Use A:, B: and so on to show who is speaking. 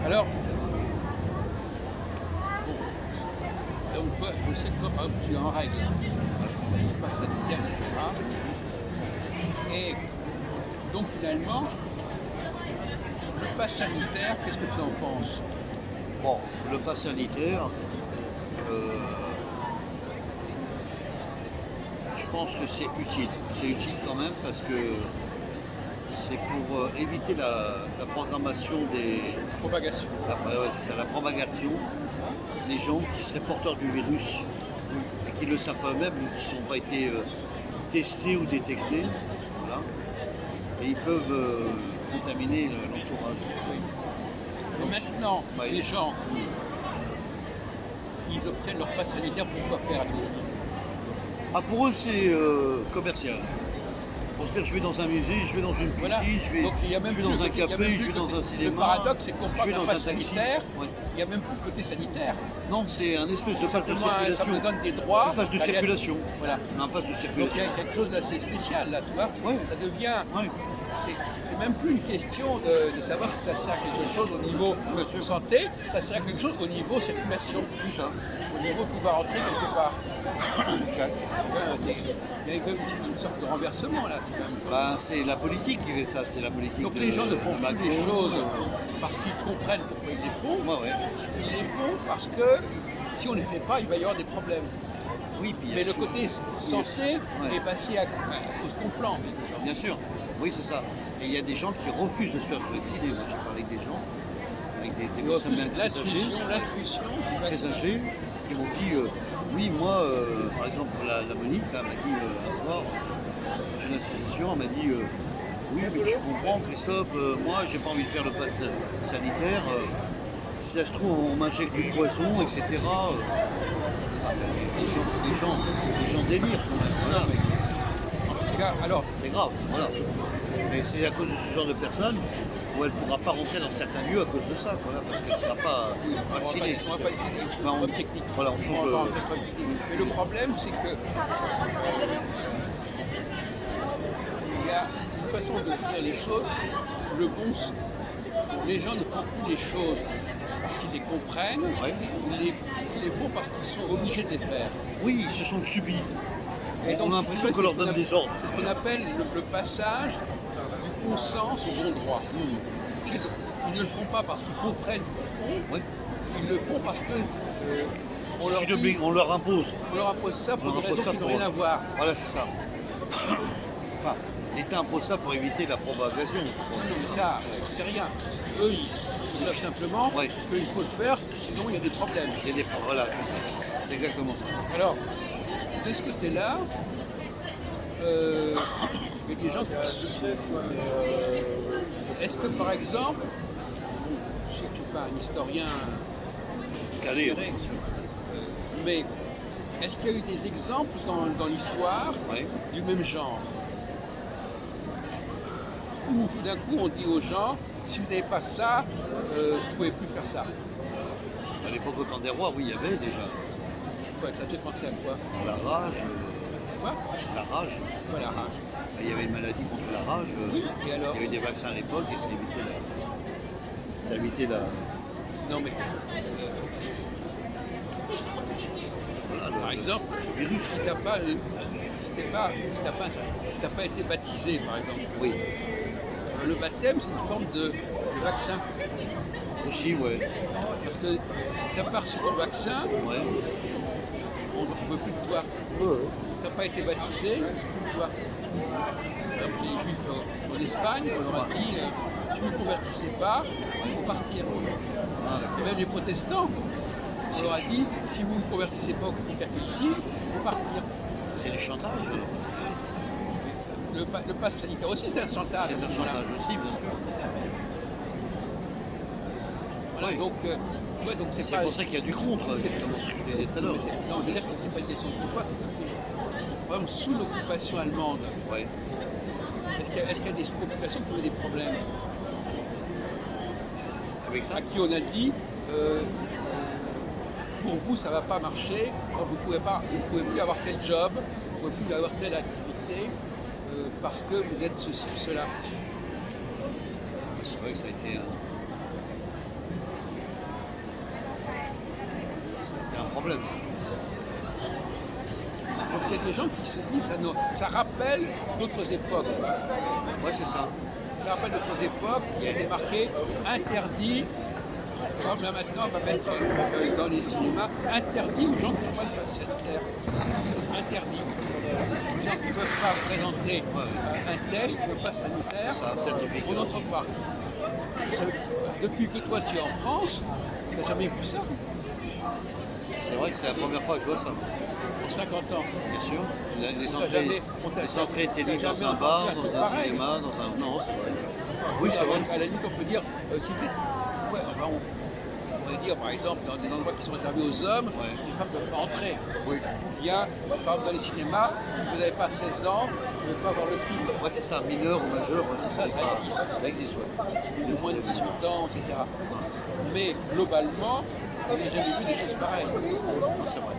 A: Alors, bon, donc toi, je sais que toi, par exemple, tu es en règle, pas sanitaire, etc. Et donc finalement, le pass sanitaire, qu'est-ce que tu en penses?
B: Bon, le pass sanitaire, euh, je pense que c'est utile. C'est utile quand même parce que c'est pour éviter la programmation
A: Propagation.
B: ouais, c'est ça, la propagation des gens qui seraient porteurs du virus et qui ne le savent pas eux-mêmes ou qui n'ont pas été testés ou détectés. Voilà. Et ils peuvent contaminer l'entourage.
A: Donc maintenant,
B: Ouais.
A: les gens, ils obtiennent leur pass sanitaire pour quoi faire?
B: Ah, pour eux, c'est commercial. Pour se dire, je vais dans un musée, je vais dans une piscine,
A: Voilà.
B: je vais,
A: Donc il y a même
B: je vais
A: plus
B: dans
A: le
B: un
A: côté- il y a
B: café,
A: même
B: je
A: plus
B: vais
A: le
B: dans
A: côté-
B: un cinéma.
A: Le paradoxe, c'est qu'on
B: je
A: parle
B: vais
A: d'un
B: dans
A: pass
B: un taxi.
A: sanitaire,
B: Ouais.
A: il n'y a même plus le côté sanitaire.
B: Non, c'est un espèce de passe de
A: Simplement, ça
B: circulation.
A: me donne des droits.
B: Un passe de
A: d'aller à-
B: circulation.
A: Voilà.
B: Un passe de
A: Donc il y
B: circulation.
A: a quelque chose d'assez spécial là, tu vois.
B: Ouais.
A: Ça devient.
B: Ouais.
A: C'est même plus une question de savoir si ça sert à quelque chose au niveau santé, ça sert à quelque chose au niveau circulation,
B: Tout ça.
A: au niveau pouvoir rentrer quelque part.
B: Exact.
A: Il y a quand même une sorte de renversement là, c'est quand même.
B: Bah, c'est la politique qui fait ça, c'est la politique
A: Donc
B: de
A: les gens ne font plus
B: Macron.
A: les choses parce qu'ils comprennent pourquoi ils les font,
B: Ouais, ouais.
A: ils les font parce que si on ne les fait pas, il va y avoir des problèmes.
B: Oui, puis il y a
A: Mais le
B: sous-
A: côté censé
B: Ouais.
A: est passé à cause qu'on plante.
B: Bien sûr, oui, c'est ça. Et il y a des gens qui refusent de se faire vacciner. Moi, j'ai parlé avec des gens, avec des personnes bien très âgées,
A: L'intuition,
B: très âgées, qui m'ont dit oui, moi, par exemple, la Monique là, m'a dit un soir, j'ai une association, elle m'a dit oui, mais tu comprends, Christophe, moi, j'ai pas envie de faire le pass sanitaire. Si ça se trouve, on m'injecte du poison, etc. Les gens délirent quand même. Voilà.
A: en tout cas, alors,
B: C'est grave, voilà. Mais c'est à cause de ce genre de personnes où elle ne pourra pas rentrer dans certains lieux à cause de ça, voilà, parce qu'elle ne sera pas vaccinée.
A: on va pas essayer
B: Ben, on-
A: de technique.
B: voilà, on change
A: va
B: de-
A: pas rentrer dans le technique. Mais le problème, c'est que il y a une façon de dire les choses, le bon sens. Les gens ne font plus les choses parce qu'ils les comprennent,
B: Ouais.
A: ils les font parce qu'ils sont obligés de les faire.
B: Oui, ils se sont subis.
A: Et
B: On a
A: si
B: l'impression
A: tu veux,
B: qu'on leur
A: c'est
B: donne
A: ce qu'on
B: des ordres.
A: C'est ce qu'on appelle le passage du bon sens au bon droit. Ils ne le font pas parce qu'ils comprennent ce qu'ils font,
B: Oui.
A: ils le font parce que on, leur dit-
B: On leur impose.
A: on leur impose ça
B: On
A: pour
B: leur
A: des
B: impose
A: raisons
B: ça
A: qui n'ont
B: pour-
A: rien à voir.
B: Voilà, c'est ça. Enfin, l'État impose ça pour éviter la propagation.
A: Non, mais ça, c'est rien. Eux, ils savent simplement
B: Ouais.
A: qu'il faut le faire, sinon il y a des problèmes.
B: Il y a des... Voilà, c'est ça. C'est exactement ça.
A: Alors, de ce côté-là, il y a des gens qui... est-ce que par exemple, je sais que tu n'es pas un historien
B: Calé,
A: avéré, mais est-ce qu'il y a eu des exemples dans l'histoire
B: ouais.
A: du même genre où tout d'un coup on dit aux gens, si vous n'avez pas ça, vous ne pouvez plus faire ça.
B: À l'époque au temps des rois, oui, il y avait déjà
A: Ouais, ça te fait penser à quoi?
B: la rage.
A: Quoi?
B: La rage.
A: Voilà, rage.
B: Il y avait une maladie contre la rage.
A: Oui, et alors?
B: Il y avait des vaccins à l'époque et ça évitait la.
A: Non mais,
B: Voilà,
A: par exemple,
B: le virus.
A: si t'as pas, si t'as pas été baptisé, par exemple,
B: Oui,
A: le baptême c'est une forme de vaccin.
B: aussi, ouais.
A: Parce que si t'as pas reçu ton vaccin,
B: Ouais.
A: on ne veut plus de toi. Tu n'as pas été baptisé, on ne veut plus de toi. Par exemple, les juifs en Espagne, on leur a dit si vous ne convertissez pas, il faut partir.
B: Ah,
A: Et même les protestants, on leur a dit si vous ne convertissez pas au catholicisme, il faut partir.
B: c'est du chantage.
A: Le pass sanitaire aussi, c'est un chantage.
B: C'est un chantage aussi, bien sûr.
A: Voilà,
B: Oui.
A: donc c'est
B: C'est
A: pas.
B: pour ça qu'il y a du contre, comme ce que je disais tout à l'heure.
A: Non, je veux dire que c'est pas une question de toi, par exemple, sous l'occupation allemande,
B: Ouais.
A: est-ce qu'il y a des occupations qui ont eu des problèmes
B: Avec ça,
A: à qui on a dit pour vous ça va pas marcher, vous pouvez plus avoir tel job, vous pouvez plus avoir telle activité parce que vous êtes ceci ou cela.
B: c'est vrai que ça a été problème.
A: Donc c'est des gens qui se disent, ça rappelle d'autres époques.
B: Ouais, c'est ça.
A: Ça rappelle d'autres époques où il y avait marqué interdit, comme là maintenant on va mettre dans les cinémas, interdit aux gens qui n'ont pas de passe sanitaire. Interdit. Les gens qui ne peuvent pas présenter un test, un passe sanitaire,
B: C'est ça, un certificat.
A: on n'entre pas. Depuis que toi tu es en France, tu n'as jamais vu ça.
B: C'est vrai que c'est la première fois que je vois ça.
A: En 50 ans.
B: Bien sûr. Les
A: On t'a jamais-
B: entrées étaient libres
A: jamais
B: dans un bar,
A: entendu un
B: dans
A: truc
B: un
A: pareil.
B: cinéma, dans un. Non, c'est vrai.
A: Oui,
B: Oui, c'est vrai.
A: à la limite, on peut dire, si vous êtes- ouais, enfin, on pourrait dire, par exemple, dans des endroits qui sont réservés aux hommes,
B: Ouais.
A: les femmes ne peuvent pas entrer. Ou bien, par exemple, dans les cinémas, si vous n'avez pas 16 ans, vous ne pouvez pas voir le film.
B: Ouais, c'est ça, mineur ou majeur, ouais,
A: Ça existe.
B: Ça existe, ouais.
A: De moins de 18 ans, etc. Mais globalement, on n'a jamais vu des choses pareilles.
B: C'est vrai.